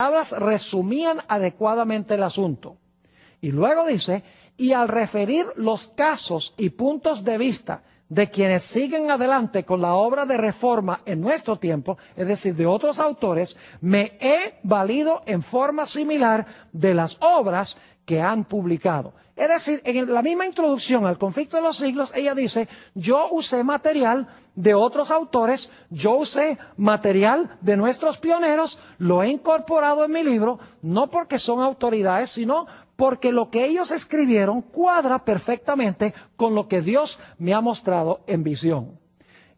palabras resumían adecuadamente el asunto. Y luego dice, y al referir los casos y puntos de vista de quienes siguen adelante con la obra de reforma en nuestro tiempo, es decir, de otros autores, me he valido en forma similar de las obras que han publicado. Es decir, en la misma introducción al conflicto de los siglos, ella dice, yo usé material de otros autores, yo usé material de nuestros pioneros, lo he incorporado en mi libro, no porque son autoridades, sino porque lo que ellos escribieron cuadra perfectamente con lo que Dios me ha mostrado en visión.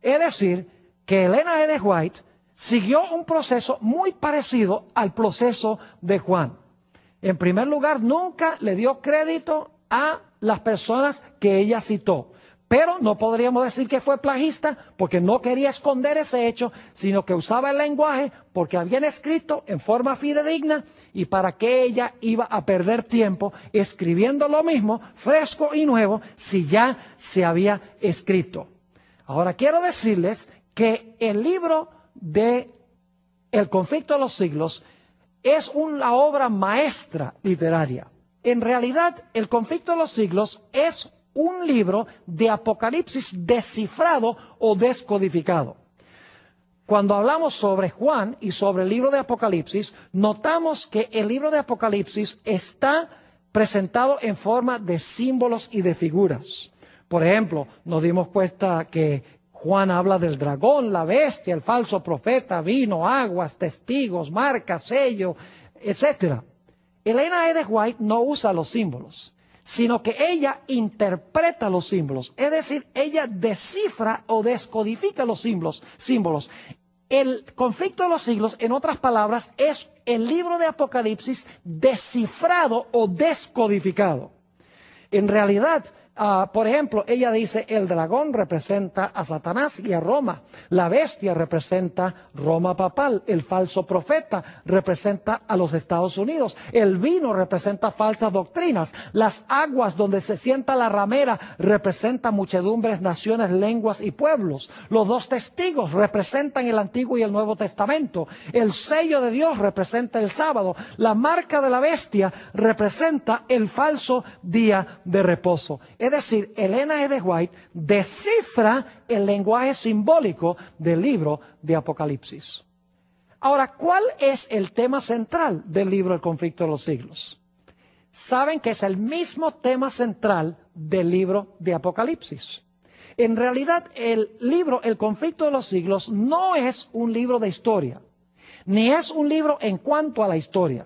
Es decir, que Ellen G. White siguió un proceso muy parecido al proceso de Juan. En primer lugar, nunca le dio crédito a las personas que ella citó. Pero no podríamos decir que fue plagista porque no quería esconder ese hecho, sino que usaba el lenguaje porque habían escrito en forma fidedigna y para qué ella iba a perder tiempo escribiendo lo mismo, fresco y nuevo, si ya se había escrito. Ahora quiero decirles que el libro de El conflicto de los siglos es una obra maestra literaria. En realidad, El conflicto de los siglos es un libro de Apocalipsis descifrado o descodificado. Cuando hablamos sobre Juan y sobre el libro de Apocalipsis, notamos que el libro de Apocalipsis está presentado en forma de símbolos y de figuras. Por ejemplo, nos dimos cuenta que Juan habla del dragón, la bestia, el falso profeta, vino, aguas, testigos, marca, sello, etc. Ellen G. White no usa los símbolos, sino que ella interpreta los símbolos, es decir, ella descifra o descodifica los símbolos. El conflicto de los siglos, en otras palabras, es el libro de Apocalipsis descifrado o descodificado. En realidad, por ejemplo, ella dice, el dragón representa a Satanás y a Roma, la bestia representa Roma papal, el falso profeta representa a los Estados Unidos, el vino representa falsas doctrinas, las aguas donde se sienta la ramera representan muchedumbres, naciones, lenguas y pueblos, los dos testigos representan el Antiguo y el Nuevo Testamento, el sello de Dios representa el sábado, la marca de la bestia representa el falso día de reposo. Es decir, Ellen G. White descifra el lenguaje simbólico del libro de Apocalipsis. Ahora, ¿cuál es el tema central del libro El conflicto de los siglos? Saben que es el mismo tema central del libro de Apocalipsis. En realidad, el libro El conflicto de los siglos no es un libro de historia, ni es un libro en cuanto a la historia.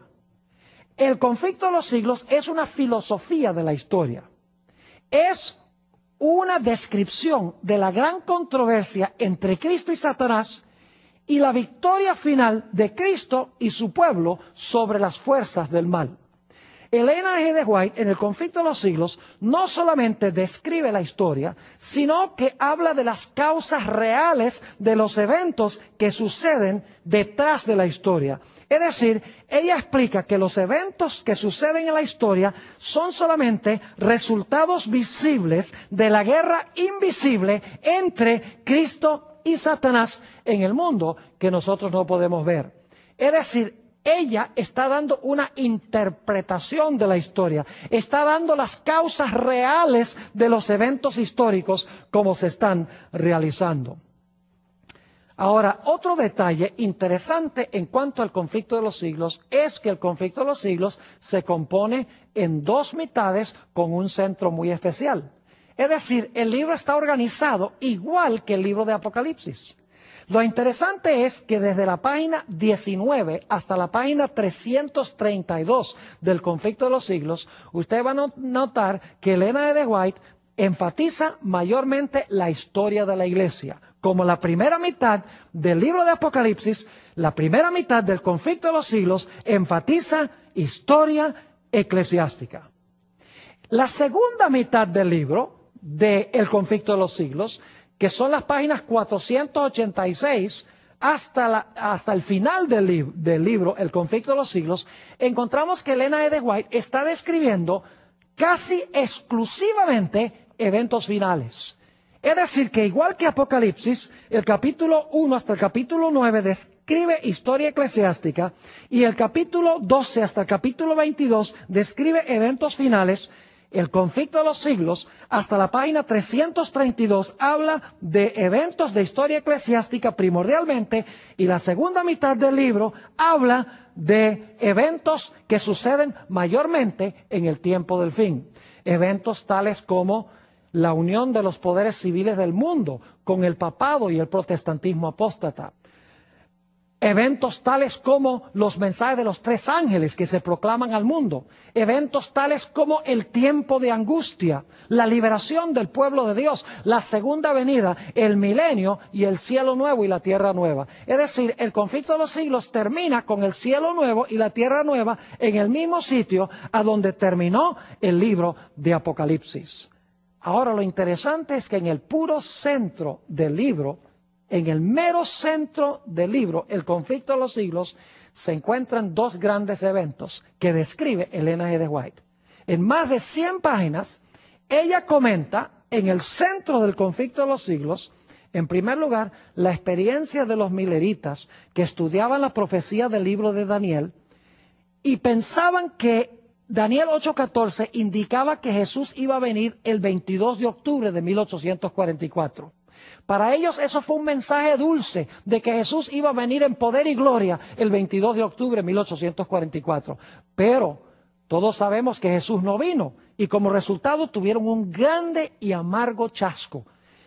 El conflicto de los siglos es una filosofía de la historia. Es una descripción de la gran controversia entre Cristo y Satanás y la victoria final de Cristo y su pueblo sobre las fuerzas del mal. Ellen G. White, en El conflicto de los siglos, no solamente describe la historia, sino que habla de las causas reales de los eventos que suceden detrás de la historia. Es decir, ella explica que los eventos que suceden en la historia son solamente resultados visibles de la guerra invisible entre Cristo y Satanás en el mundo que nosotros no podemos ver. Es decir, ella está dando una interpretación de la historia, está dando las causas reales de los eventos históricos como se están realizando. Ahora, otro detalle interesante en cuanto al conflicto de los siglos es que el conflicto de los siglos se compone en dos mitades con un centro muy especial. Es decir, el libro está organizado igual que el libro de Apocalipsis. Lo interesante es que desde la página 19 hasta la página 332 del conflicto de los siglos, usted va a notar que Ellen G. White enfatiza mayormente la historia de la iglesia. Como la primera mitad del libro de Apocalipsis, la primera mitad del conflicto de los siglos enfatiza historia eclesiástica. La segunda mitad del libro de El conflicto de los siglos, que son las páginas 486 hasta el final del libro El conflicto de los siglos, encontramos que Ellen G. White está describiendo casi exclusivamente eventos finales. Es decir, que igual que Apocalipsis, el capítulo 1 hasta el capítulo 9 describe historia eclesiástica y el capítulo 12 hasta el capítulo 22 describe eventos finales. El conflicto de los siglos, hasta la página 332, habla de eventos de historia eclesiástica primordialmente, y la segunda mitad del libro habla de eventos que suceden mayormente en el tiempo del fin. Eventos tales como la unión de los poderes civiles del mundo con el papado y el protestantismo apóstata. Eventos tales como los mensajes de los 3 ángeles que se proclaman al mundo. Eventos tales como el tiempo de angustia, la liberación del pueblo de Dios, la segunda venida, el milenio y el cielo nuevo y la tierra nueva. Es decir, el conflicto de los siglos termina con el cielo nuevo y la tierra nueva en el mismo sitio a donde terminó el libro de Apocalipsis. Ahora, lo interesante es que en el puro centro del libro, en el mero centro del libro, el conflicto de los siglos, se encuentran 2 grandes eventos que describe Elena G. de White. En más de 100 páginas, ella comenta en el centro del conflicto de los siglos, en primer lugar, la experiencia de los mileritas que estudiaban la profecía del libro de Daniel y pensaban que Daniel 8:14 indicaba que Jesús iba a venir el 22 de octubre de 1844. Para ellos eso fue un mensaje dulce de que Jesús iba a venir en poder y gloria el 22 de octubre de 1844. Pero todos sabemos que Jesús no vino y como resultado tuvieron un grande y amargo chasco.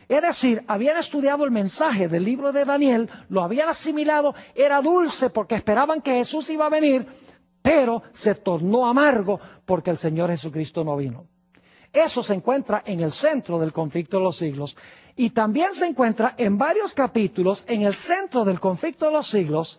Es decir, habían estudiado el mensaje del libro de Daniel, lo habían asimilado, era dulce porque esperaban que Jesús iba a venir, pero se tornó amargo porque el Señor Jesucristo no vino. Eso se encuentra en el centro del conflicto de los siglos y también se encuentra en varios capítulos en el centro del conflicto de los siglos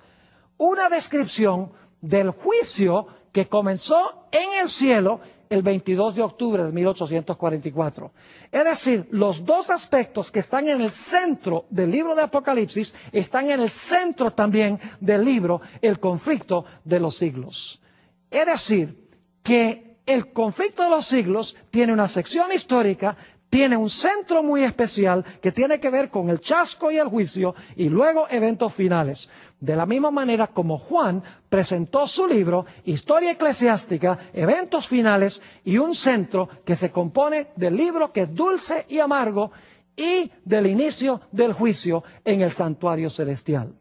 una descripción del juicio que comenzó en el cielo el 22 de octubre de 1844. Es decir, los 2 aspectos que están en el centro del libro de Apocalipsis están en el centro también del libro El conflicto de los siglos. Es decir, que el conflicto de los siglos tiene una sección histórica, tiene un centro muy especial que tiene que ver con el chasco y el juicio y luego eventos finales. De la misma manera como Juan presentó su libro, Historia Eclesiástica, eventos finales y un centro que se compone del libro que es dulce y amargo y del inicio del juicio en el santuario celestial.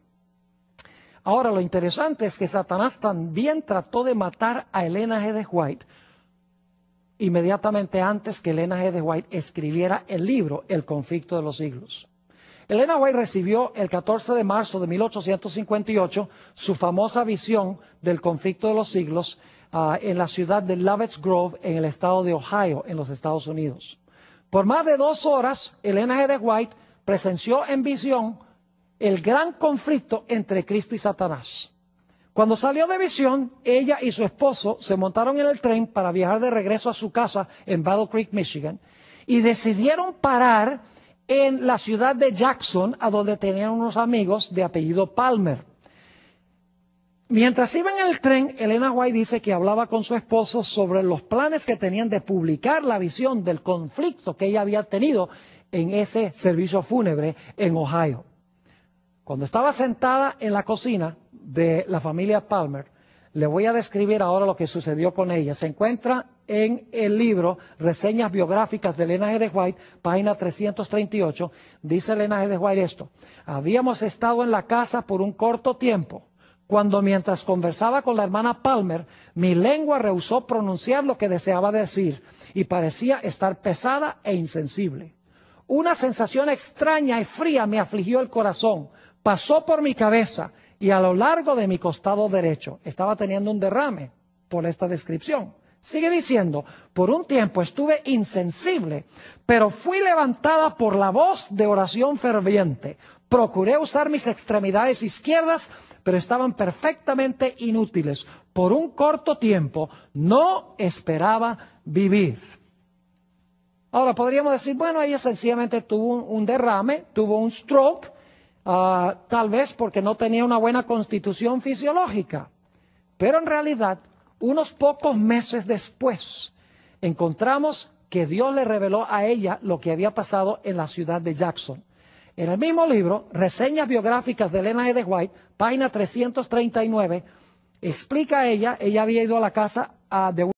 Ahora, lo interesante es que Satanás también trató de matar a Elena G. de White inmediatamente antes que Elena G. de White escribiera el libro El conflicto de los siglos. Elena White recibió el 14 de marzo de 1858 su famosa visión del conflicto de los siglos en la ciudad de Lovett's Grove, en el estado de Ohio, en los Estados Unidos. Por más de 2 horas, Elena G. de White presenció en visión el gran conflicto entre Cristo y Satanás. Cuando salió de visión, ella y su esposo se montaron en el tren para viajar de regreso a su casa en Battle Creek, Michigan, y decidieron parar en la ciudad de Jackson, a donde tenían unos amigos de apellido Palmer. Mientras iban en el tren, Elena White dice que hablaba con su esposo sobre los planes que tenían de publicar la visión del conflicto que ella había tenido en ese servicio fúnebre en Ohio. Cuando estaba sentada en la cocina de la familia Palmer, le voy a describir ahora lo que sucedió con ella. Se encuentra en el libro Reseñas biográficas de Elena G. de White, página 338. Dice Elena G. de White esto: habíamos estado en la casa por un corto tiempo, cuando mientras conversaba con la hermana Palmer, mi lengua rehusó pronunciar lo que deseaba decir y parecía estar pesada e insensible. Una sensación extraña y fría me afligió el corazón, pasó por mi cabeza y a lo largo de mi costado derecho. Estaba teniendo un derrame por esta descripción. Sigue diciendo, por un tiempo estuve insensible, pero fui levantada por la voz de oración ferviente. Procuré usar mis extremidades izquierdas, pero estaban perfectamente inútiles. Por un corto tiempo no esperaba vivir. Ahora podríamos decir, bueno, ella sencillamente tuvo un derrame, tuvo un stroke, tal vez porque no tenía una buena constitución fisiológica. Pero en realidad, unos pocos meses después, encontramos que Dios le reveló a ella lo que había pasado en la ciudad de Jackson. En el mismo libro, Reseñas biográficas de Elena E. de White, página 339, explica ella había ido a la casa de